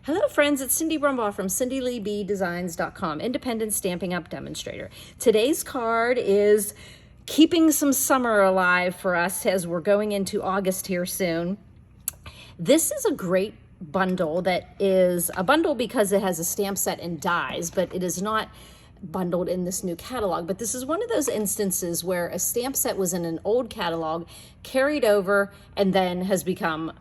Hello friends, it's Cindy Brumbaugh from CindyLeeBDesigns.com, independent Stampin' Up demonstrator. Today's card is keeping some summer alive for us as we're going into August here soon. This is a great bundle that is a bundle because it has a stamp set and dies, but it is not bundled in this new catalog. But this is one of those instances where a stamp set was in an old catalog, carried over, and then has become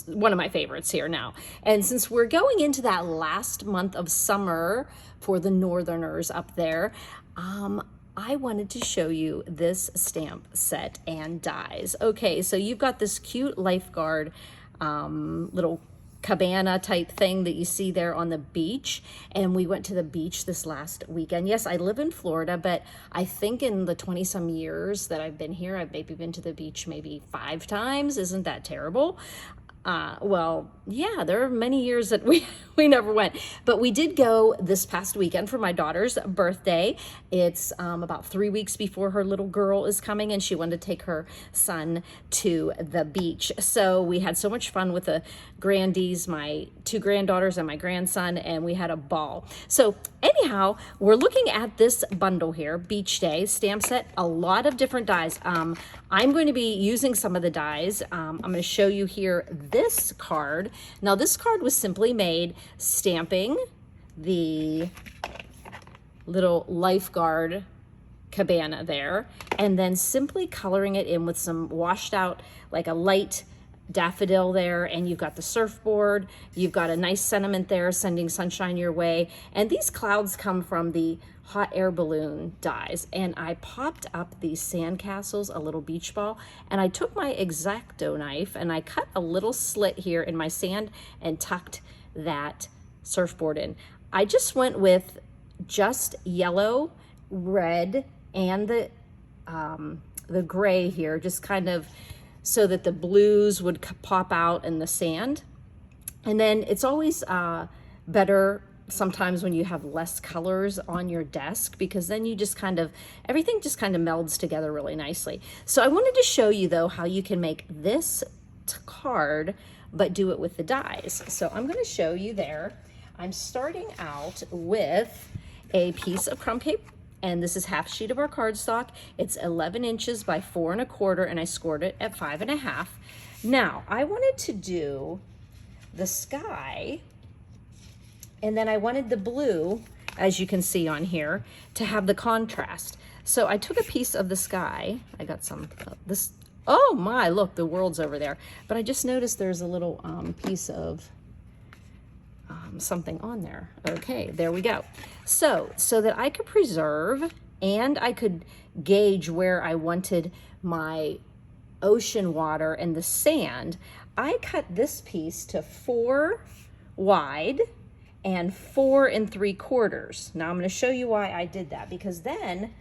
one of my favorites here now. And since we're going into that last month of summer for the Northerners up there, I wanted to show you this stamp set and dies. Okay, so you've got this cute lifeguard little cabana type thing that you see there on the beach, and we went to the beach this last weekend. Yes, I live in Florida, but I think in the 20-some years that I've been here, I've maybe been to the beach maybe 5 times. Isn't that terrible? Well, yeah, there are many years that we never went, but we did go this past weekend for my daughter's birthday. It's about 3 weeks before her little girl is coming, and she wanted to take her son to the beach. So we had so much fun with the grandies, my 2 granddaughters and my grandson, and we had a ball. So anyhow, we're looking at this bundle here, Beach Day stamp set, a lot of different dies. I'm going to be using some of the dies. I'm going to show you here this card. Now this card was simply made stamping the little lifeguard cabana there and then simply coloring it in with some washed out, like a light daffodil there, and you've got the surfboard, you've got a nice sentiment there sending sunshine your way, and these clouds come from the hot air balloon dies. And I popped up these sandcastles, a little beach ball, and I took my X-Acto knife and I cut a little slit here in my sand and tucked that surfboard in. I just went with just yellow, red, and the gray here, just kind of so that the blues would pop out in the sand. And then it's always better sometimes when you have less colors on your desk, because then you just everything just kind of melds together really nicely. So I wanted to show you though how you can make this card but do it with the dies. So I'm going to show you there. I'm starting out with a piece of crumb tape, and this is half sheet of our cardstock. It's 11 inches by 4 1/4, and I scored it at 5 1/2. Now I wanted to do the sky, and then I wanted the blue, as you can see on here, to have the contrast. So I took a piece of the sky. I got some this. Oh my, look, the world's over there. But I just noticed there's a little piece of something on there. Okay, there we go. So that I could preserve and I could gauge where I wanted my ocean water and the sand, I cut this piece to 4 wide and 4 3/4. Now I'm going to show you why I did that, because then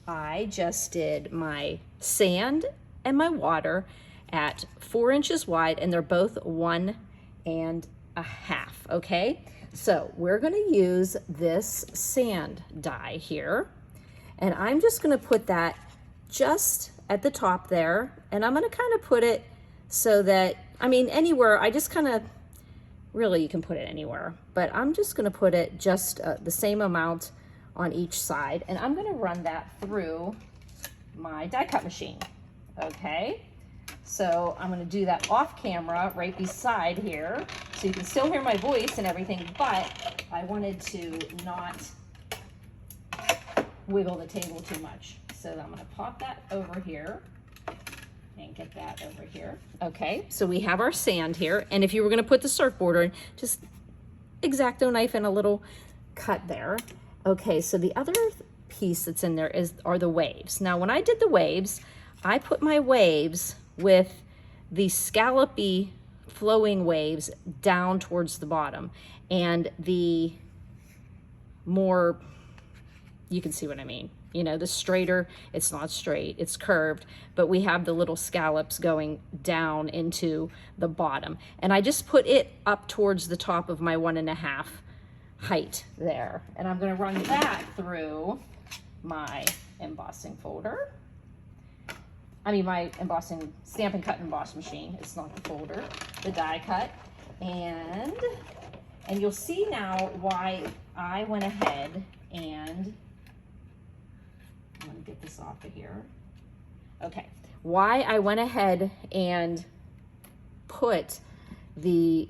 I just did my sand and my water at 4 inches wide, and they're both 1 1/2. Okay, so we're going to use this sand die here, and I'm just going to put that just at the top there, and I'm going to kind of put it so that, I mean, anywhere, I just kind of, really you can put it anywhere, but I'm just going to put it just the same amount on each side, and I'm going to run that through my die cut machine. Okay, so I'm going to do that off camera right beside here, so you can still hear my voice and everything, but I wanted to not wiggle the table too much. So I'm going to pop that over here and get that over here. Okay, so we have our sand here, and if you were going to put the surfboard in, just X-Acto knife and a little cut there. Okay, so the other piece that's in there are the waves. Now when I did the waves, I put my waves with the scallopy flowing waves down towards the bottom, and the more, you can see what I mean, you know, the straighter, it's not straight, it's curved, but we have the little scallops going down into the bottom, and I just put it up towards the top of my 1 1/2 height there, and I'm going to run that through my embossing folder. I mean, my embossing Stampin' Cut and Emboss machine. It's not the folder, the die cut. And you'll see now why I went ahead and, I'm gonna get this off of here. Okay, why I went ahead and put these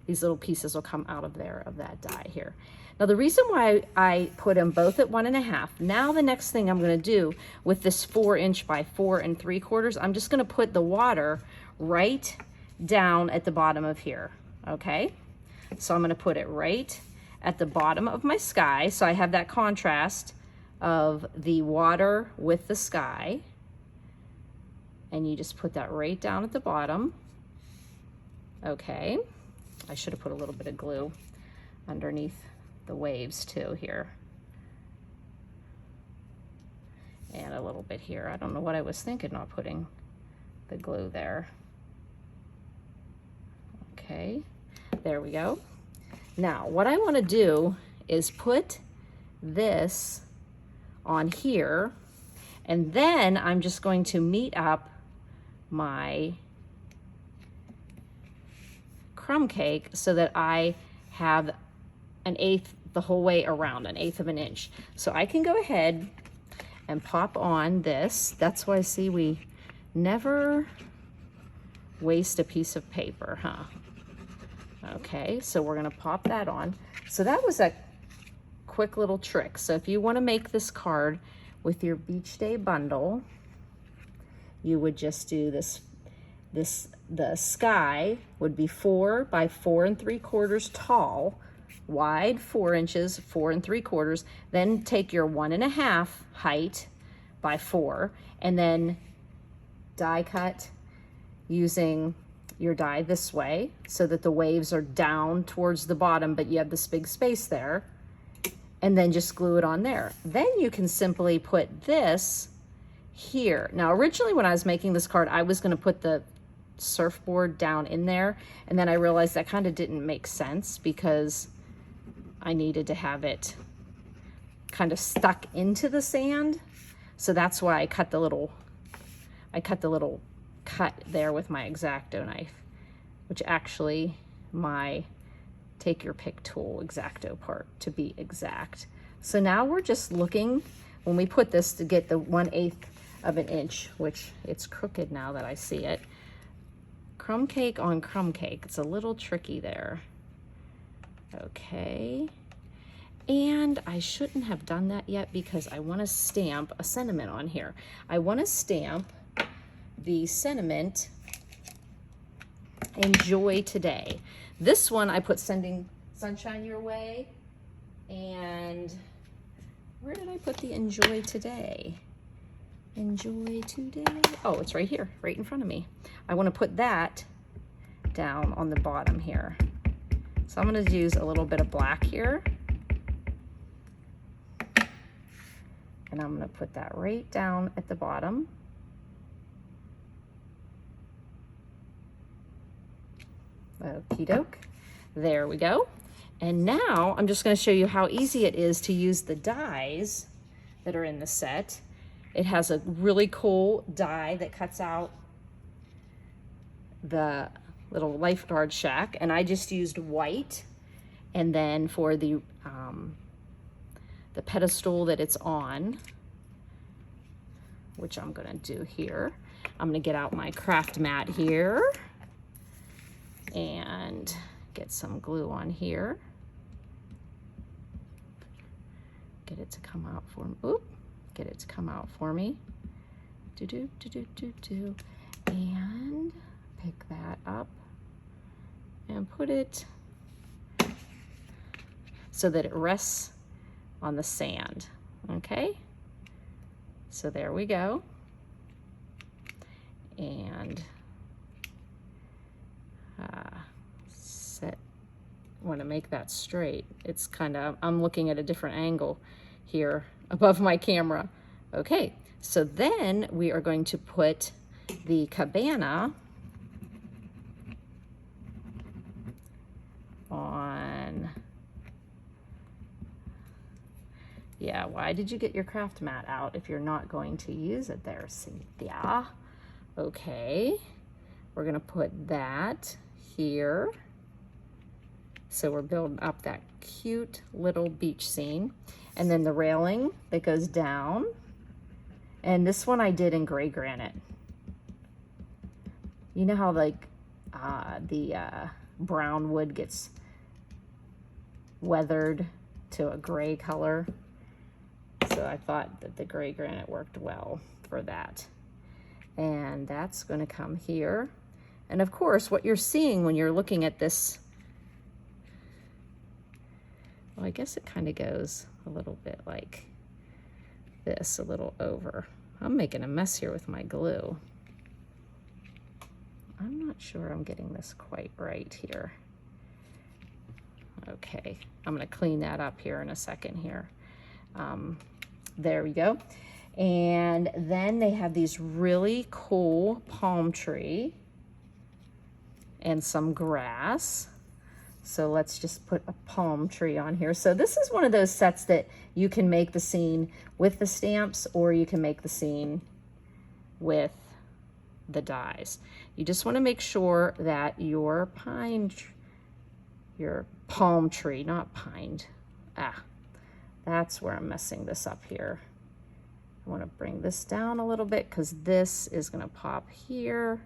little pieces will come out of there of that die here. Now the reason why I put them both at 1.5, now the next thing I'm gonna do with this 4" by 4 3/4, I'm just gonna put the water right down at the bottom of here, okay? So I'm gonna put it right at the bottom of my sky, so I have that contrast of the water with the sky. And you just put that right down at the bottom. Okay, I should have put a little bit of glue underneath the waves too here. And a little bit here. I don't know what I was thinking not putting the glue there. Okay, there we go. Now, what I want to do is put this on here, and then I'm just going to meet up my crumb cake so that I have 1/8 the whole way around, 1/8 of an inch. So I can go ahead and pop on this. That's why, see, we never waste a piece of paper, huh? Okay, so we're gonna pop that on. So that was a quick little trick. So if you wanna make this card with your beach day bundle, you would just do this, the sky would be 4 by 4 3/4 tall, wide 4 inches, 4 3/4, then take your 1.5 height by 4, and then die cut using your die this way so that the waves are down towards the bottom, but you have this big space there, and then just glue it on there. Then you can simply put this here. Now, originally when I was making this card, I was gonna put the surfboard down in there, and then I realized that kind of didn't make sense because I needed to have it kind of stuck into the sand. So that's why I cut the little cut there with my X-Acto knife, which actually my take your pick tool X-Acto part to be exact. So now we're just looking, when we put this, to get the 1/8 of an inch, which it's crooked now that I see it. Crumb cake on crumb cake, it's a little tricky there. Okay, and I shouldn't have done that yet because I want to stamp a sentiment on here. I want to stamp the sentiment, enjoy today. This one I put sending sunshine your way, and where did I put the enjoy today? Enjoy today. Oh, it's right here, right in front of me. I want to put that down on the bottom here. So I'm going to use a little bit of black here, and I'm going to put that right down at the bottom. Okie doke. There we go. And now I'm just going to show you how easy it is to use the dies that are in the set. It has a really cool die that cuts out the little lifeguard shack, and I just used white. And then for the pedestal that it's on, which I'm going to do here, I'm going to get out my craft mat here and get some glue on here. Get it to come out for me. Oop, get it to come out for me. And pick that up and put it so that it rests on the sand. Okay, so there we go. And want to make that straight. It's kind of, I'm looking at a different angle here above my camera. Okay, so then we are going to put the cabana on. Yeah, why did you get your craft mat out if you're not going to use it there, Cynthia? Okay, we're gonna put that here. So we're building up that cute little beach scene. And then the railing that goes down. And this one I did in gray granite. You know how like the brown wood gets weathered to a gray color? So I thought that the gray granite worked well for that. And that's going to come here. And of course, what you're seeing when you're looking at this, well, I guess it kind of goes a little bit like this, a little over. I'm making a mess here with my glue. I'm not sure I'm getting this quite right here. Okay, I'm going to clean that up here in a second here. There we go. And then they have these really cool palm tree and some grass. So let's just put a palm tree on here. So this is one of those sets that you can make the scene with the stamps, or you can make the scene with the dies. You just want to make sure that your palm tree, not pine, that's where I'm messing this up here. I want to bring this down a little bit because this is going to pop here.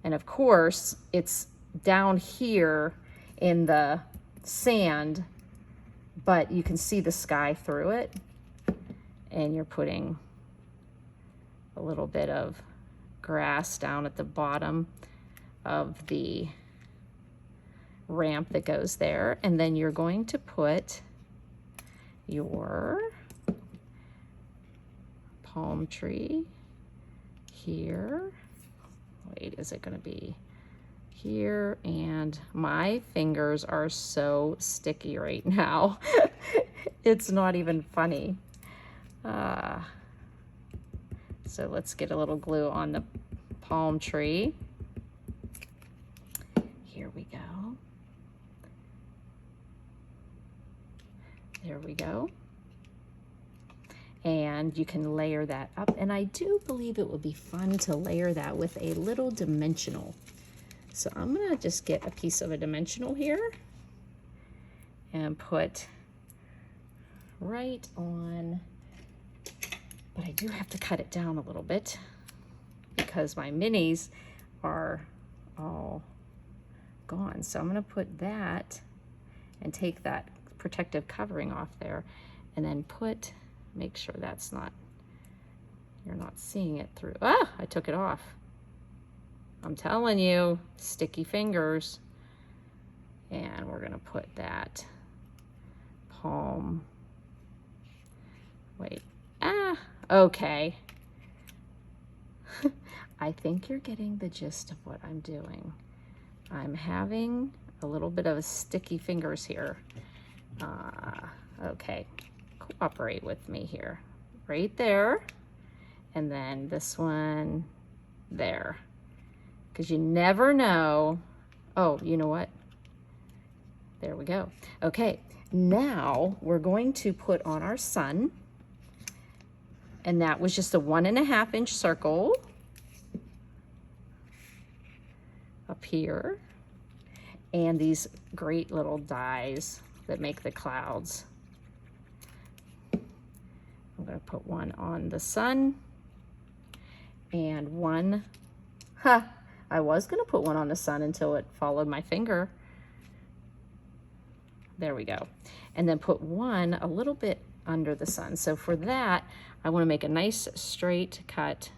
And of course, it's down here in the sand, but you can see the sky through it. And you're putting a little bit of grass down at the bottom of the ramp that goes there. And then you're going to put your palm tree here. Wait, is it going to be here? And my fingers are so sticky right now. It's not even funny. So let's get a little glue on the palm tree. Here we go. There we go. And you can layer that up. And I do believe it would be fun to layer that with a little dimensional. So I'm gonna just get a piece of a dimensional here and put right on, but I do have to cut it down a little bit because my minis are all gone. So I'm gonna put that and take that protective covering off there and then make sure that's not, you're not seeing it through. I took it off. I'm telling you, sticky fingers. And we're gonna put that palm, wait, okay. I think you're getting the gist of what I'm doing. I'm having a little bit of a sticky fingers here. Okay, cooperate with me here. Right there, and then this one there. Because you never know. Oh, you know what? There we go. Okay, now we're going to put on our sun. And that was just a 1.5 inch circle up here. And these great little dies that make the clouds. I'm going to put one on the sun and one, I was going to put one on the sun until it followed my finger. There we go. And then put one a little bit under the sun. So for that, I want to make a nice straight cut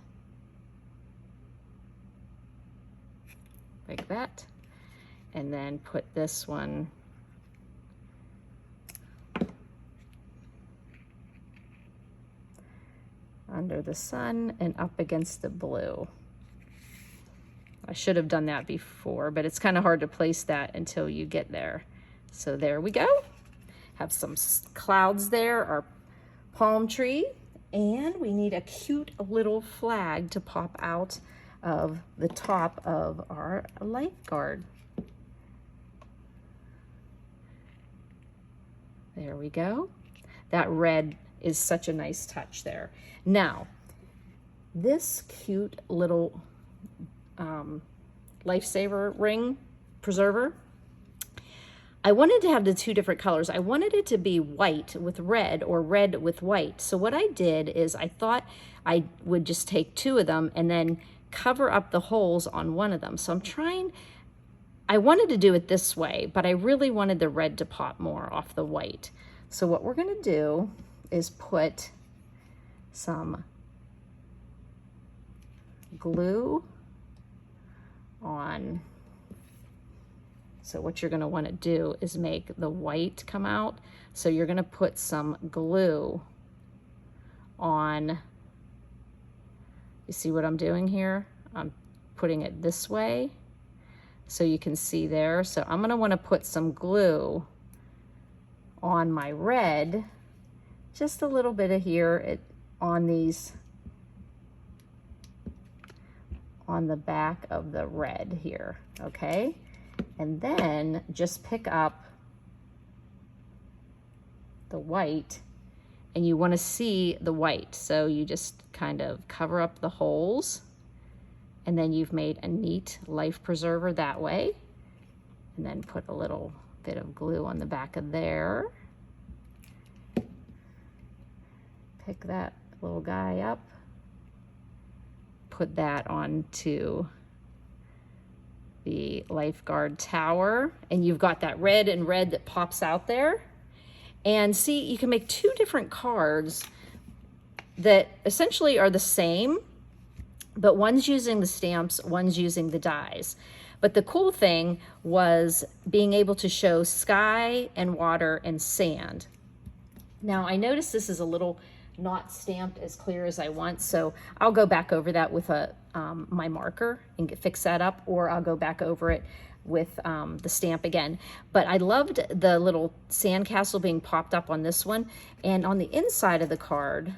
like that. And then put this one under the sun and up against the blue. I should have done that before, but it's kind of hard to place that until you get there. So there we go. Have some clouds there, our palm tree, and we need a cute little flag to pop out of the top of our lifeguard. There we go. That red is such a nice touch there. Now, this cute little lifesaver ring preserver. I wanted to have the two different colors. I wanted it to be white with red or red with white. So what I did is I thought I would just take two of them and then cover up the holes on one of them. So I wanted to do it this way, but I really wanted the red to pop more off the white. So what we're gonna do is put some glue on. So what you're gonna wanna do is make the white come out. So you're gonna put some glue on, you see what I'm doing here? I'm putting it this way so you can see there. So I'm gonna wanna put some glue on my red, just a little bit of here on these, on the back of the red here, okay? And then just pick up the white, and you want to see the white. So you just kind of cover up the holes, and then you've made a neat life preserver that way. And then put a little bit of glue on the back of there. Pick that little guy up, put that onto the lifeguard tower, and you've got that red and red that pops out there. And see, you can make two different cards that essentially are the same, but one's using the stamps, one's using the dies. But the cool thing was being able to show sky and water and sand. Now I notice this is a little not stamped as clear as I want, so I'll go back over that with my marker and fix that up, or I'll go back over it with the stamp again. But I loved the little sandcastle being popped up on this one, and on the inside of the card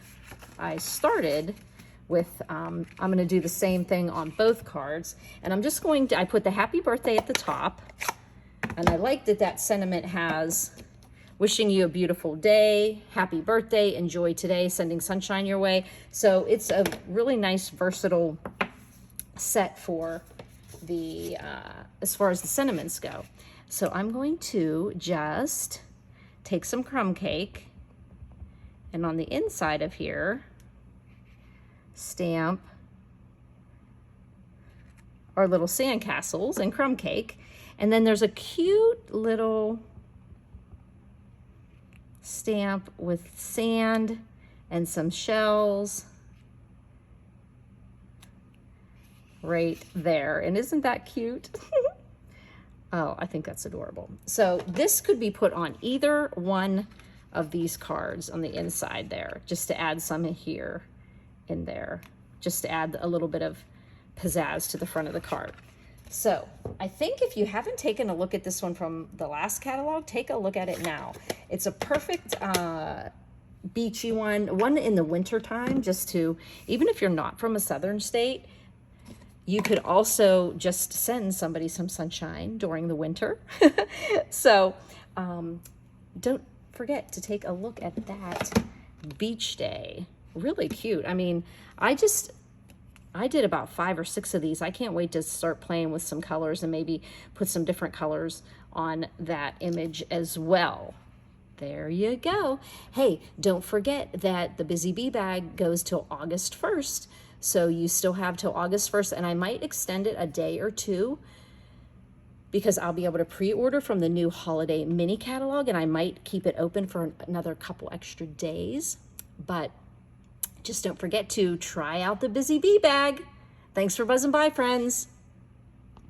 I started with, I'm going to do the same thing on both cards, and I'm just going to, I put the happy birthday at the top, and I like that that sentiment has wishing you a beautiful day, happy birthday, enjoy today, sending sunshine your way. So it's a really nice versatile set for the, as far as the sentiments go. So I'm going to just take some crumb cake, and on the inside of here, stamp our little sandcastles and crumb cake. And then there's a cute little stamp with sand and some shells right there. And isn't that cute? Oh, I think that's adorable. So this could be put on either one of these cards on the inside there, just to add some here in there, just to add a little bit of pizzazz to the front of the card. So I think if you haven't taken a look at this one from the last catalog, take a look at it now. It's a perfect beachy one in the winter time, just to, even if you're not from a southern state, you could also just send somebody some sunshine during the winter. So don't forget to take a look at that beach day. Really cute. I mean, I did about 5 or 6 of these. I can't wait to start playing with some colors and maybe put some different colors on that image as well. There you go. Hey, don't forget that the Busy Bee Bag goes till August 1st. So you still have till August 1st, and I might extend it a day or two because I'll be able to pre-order from the new holiday mini catalog, and I might keep it open for another couple extra days. But just don't forget to try out the Busy Bee Bag. Thanks for buzzing by, friends.